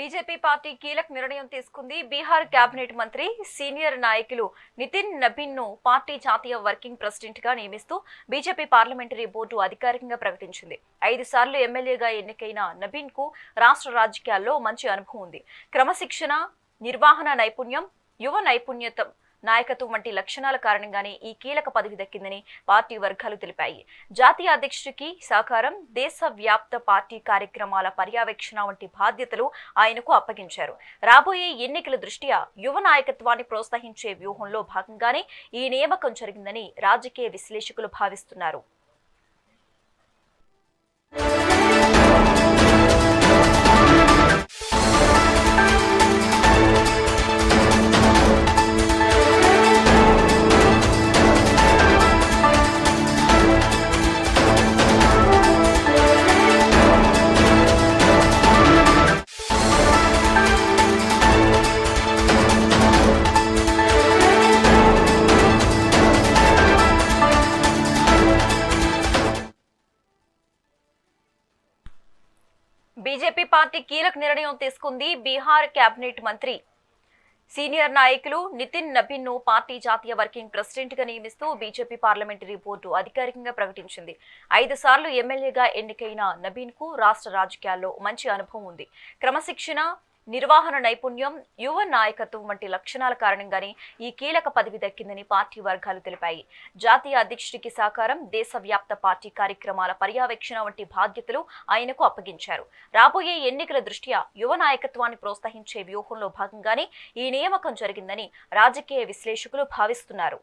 BJP party కీలక నిర్ణయం తీసుకుంది. బీహార్ కేబినెట్ మంత్రి సీనియర్ నాయకులు నితిన్ నబీన్ ను పార్టీ జాతీయ వర్కింగ్ ప్రెసిడెంట్ గా నియమిస్తూ బీజేపీ పార్లమెంటరీ బోర్డు అధికారికంగా ప్రకటించింది. 5 సార్లు ఎమ్మెల్యేగా ఎన్నికైన నబీన్ కు రాష్ట్ర రాజకీయాల్లో మంచి అనుభవం ఉంది. క్రమశిక్షణ, నిర్వహణ నైపుణ్యం, యువ నైపుణ్యత, నాయకత్వం వంటి లక్షణాల కారణంగానే ఈ కీలక పదవి దక్కిందని పార్టీ వర్గాలు తెలిపాయి. జాతీయ అధ్యక్షుడికి సహకారం, దేశవ్యాప్త పార్టీ కార్యక్రమాల పర్యవేక్షణ వంటి బాధ్యతలు ఆయనకు అప్పగించారు. రాబోయే ఎన్నికల దృష్ట్యా యువ నాయకత్వాన్ని ప్రోత్సహించే వ్యూహంలో భాగంగానే ఈ నియామకం జరిగిందని రాజకీయ విశ్లేషకులు భావిస్తున్నారు. బీజేపీ పార్టీ కీలక నిర్ణయం తీసుకుంది. బీహార్ కేబినెట్ మంత్రి సీనియర్ నాయకులు నితిన్ నబీన్ ను పార్టీ జాతీయ వర్కింగ్ ప్రెసిడెంట్ గా నియమిస్తూ బీజేపీ పార్లమెంటరీ బోర్డు అధికారికంగా ప్రకటించింది. 5 సార్లు ఎమ్మెల్యేగా ఎన్నికైన నబీన్ కు రాష్ట్ర రాజకీయాల్లో మంచి అనుభవం ఉంది. క్రమశిక్షణ, నిర్వహణ నైపుణ్యం, యువ నాయకత్వం వంటి లక్షణాల కారణంగానే ఈ కీలక పదవి దక్కిందని పార్టీ వర్గాలు తెలిపాయి. జాతీయ అధ్యక్షుడికి సహకారం, దేశవ్యాప్త పార్టీ కార్యక్రమాల పర్యవేక్షణ వంటి బాధ్యతలు ఆయనకు అప్పగించారు. రాబోయే ఎన్నికల దృష్ట్యా యువ నాయకత్వాన్ని ప్రోత్సహించే వ్యూహంలో భాగంగానే ఈ నియామకం జరిగిందని రాజకీయ విశ్లేషకులు భావిస్తున్నారు.